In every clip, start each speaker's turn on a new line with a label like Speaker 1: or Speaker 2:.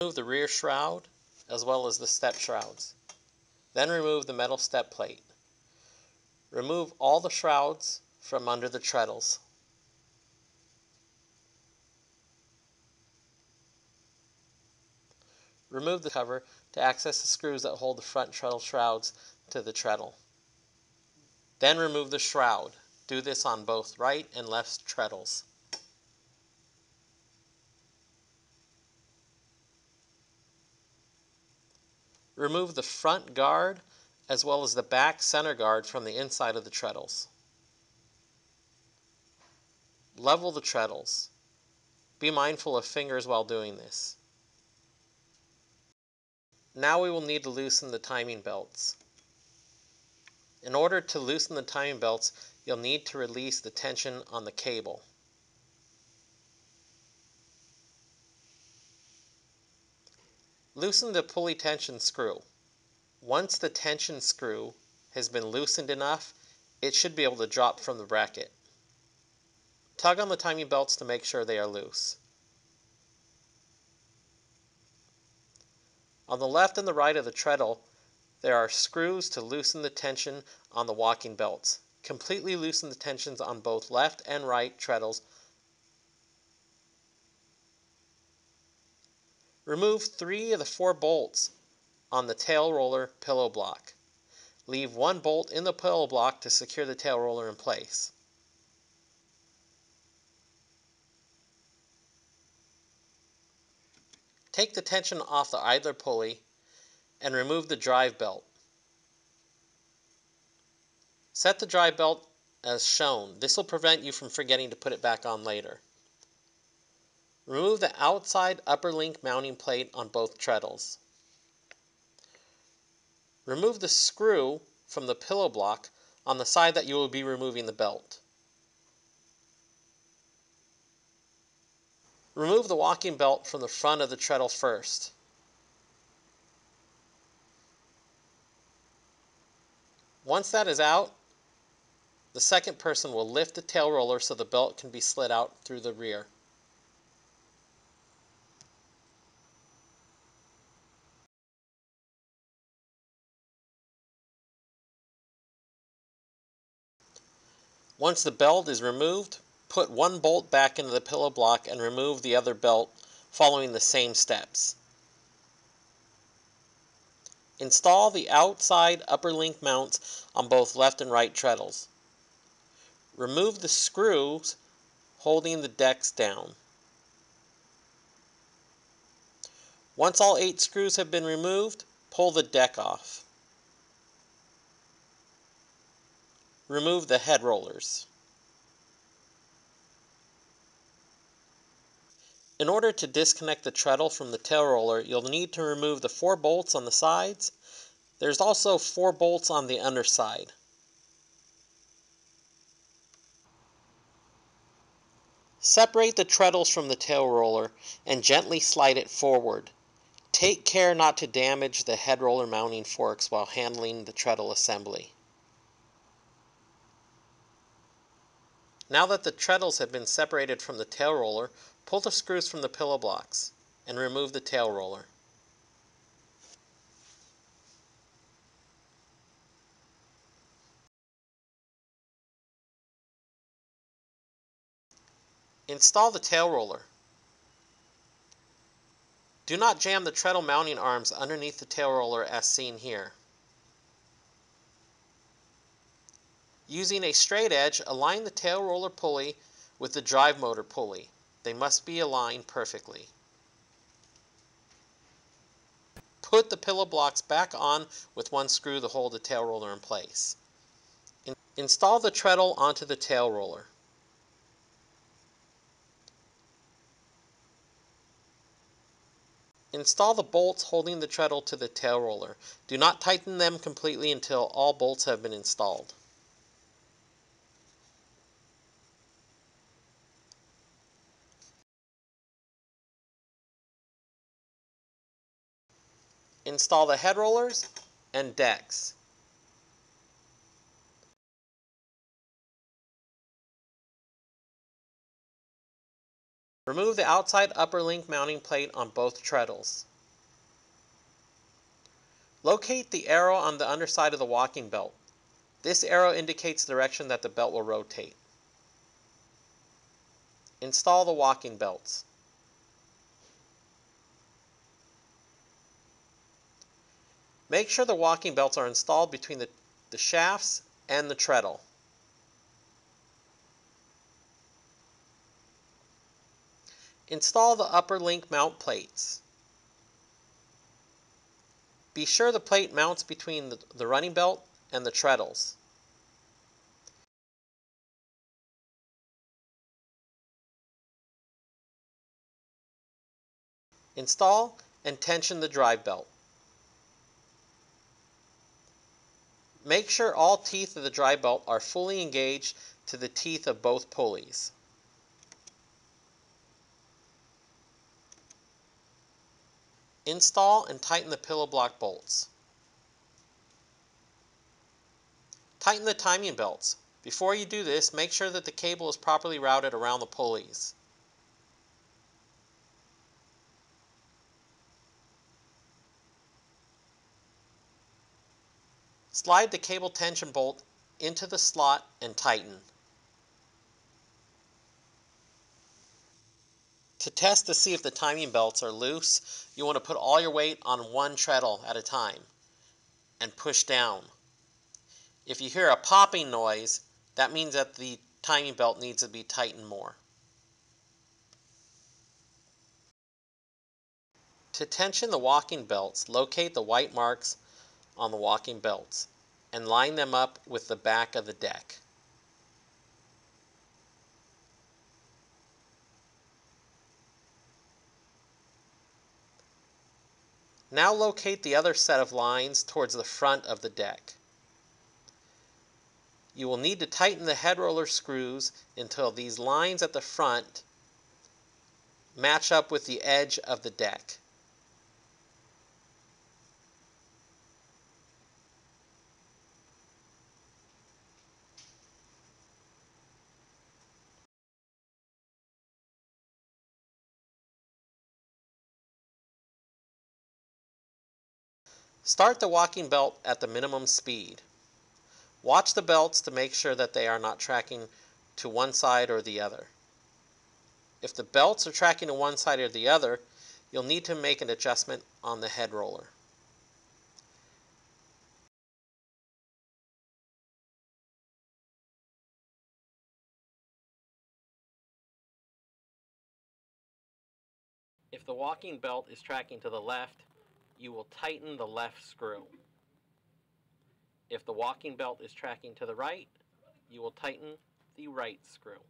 Speaker 1: Remove the rear shroud as well as the step shrouds. Then remove the metal step plate. Remove all the shrouds from under the treadles. Remove the cover to access the screws that hold the front treadle shrouds to the treadle. Then remove the shroud. Do this on both right and left treadles. Remove the front guard as well as the back center guard from the inside of the treadles. Level the treadles. Be mindful of fingers while doing this. Now we will need to loosen the timing belts. In order to loosen the timing belts, you'll need to release the tension on the cable. Loosen the pulley tension screw. Once the tension screw has been loosened enough, it should be able to drop from the bracket. Tug on the timing belts to make sure they are loose. On the left and the right of the treadle, there are screws to loosen the tension on the walking belts. Completely loosen the tensions on both left and right treadles. Remove 3 of the 4 bolts on the tail roller pillow block. Leave 1 bolt in the pillow block to secure the tail roller in place. Take the tension off the idler pulley and remove the drive belt. Set the drive belt as shown. This will prevent you from forgetting to put it back on later. Remove the outside upper link mounting plate on both treadles. Remove the screw from the pillow block on the side that you will be removing the belt. Remove the walking belt from the front of the treadle first. Once that is out, the second person will lift the tail roller so the belt can be slid out through the rear. Once the belt is removed, put 1 bolt back into the pillow block and remove the other belt following the same steps. Install the outside upper link mounts on both left and right treadles. Remove the screws holding the decks down. Once all 8 screws have been removed, pull the deck off. Remove the head rollers. In order to disconnect the treadle from the tail roller, you'll need to remove the 4 bolts on the sides. There's also 4 bolts on the underside. Separate the treadles from the tail roller and gently slide it forward. Take care not to damage the head roller mounting forks while handling the treadle assembly. Now that the treadles have been separated from the tail roller, pull the screws from the pillow blocks and remove the tail roller. Install the tail roller. Do not jam the treadle mounting arms underneath the tail roller as seen here. Using a straight edge, align the tail roller pulley with the drive motor pulley. They must be aligned perfectly. Put the pillow blocks back on with 1 screw to hold the tail roller in place. Install the treadle onto the tail roller. Install the bolts holding the treadle to the tail roller. Do not tighten them completely until all bolts have been installed. Install the head rollers and decks. Remove the outside upper link mounting plate on both treadles. Locate the arrow on the underside of the walking belt. This arrow indicates the direction that the belt will rotate. Install the walking belts. Make sure the walking belts are installed between the shafts and the treadle. Install the upper link mount plates. Be sure the plate mounts between the running belt and the treadles. Install and tension the drive belt. Make sure all teeth of the drive belt are fully engaged to the teeth of both pulleys. Install and tighten the pillow block bolts. Tighten the timing belts. Before you do this, make sure that the cable is properly routed around the pulleys. Slide the cable tension bolt into the slot and tighten. To test to see if the timing belts are loose, you want to put all your weight on one treadle at a time and push down. If you hear a popping noise, that means that the timing belt needs to be tightened more. To tension the walking belts, locate the white marks on the walking belts and line them up with the back of the deck. Now locate the other set of lines towards the front of the deck. You will need to tighten the head roller screws until these lines at the front match up with the edge of the deck. Start the walking belt at the minimum speed. Watch the belts to make sure that they are not tracking to one side or the other. If the belts are tracking to one side or the other, you'll need to make an adjustment on the head roller. If the walking belt is tracking to the left, you will tighten the left screw. If the walking belt is tracking to the right, you will tighten the right screw.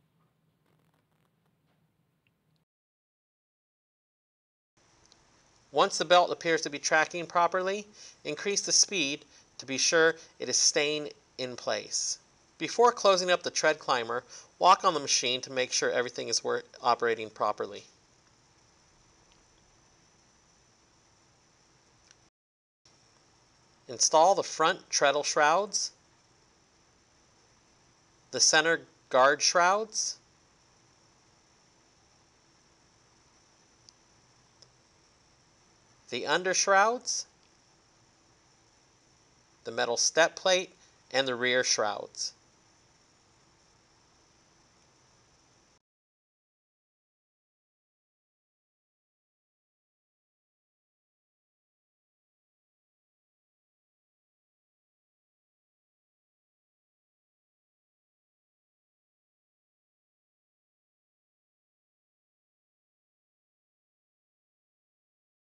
Speaker 1: Once the belt appears to be tracking properly, increase the speed to be sure it is staying in place. Before closing up the TreadClimber, walk on the machine to make sure everything is operating properly. Install the front treadle shrouds, the center guard shrouds, the under shrouds, the metal step plate, and the rear shrouds.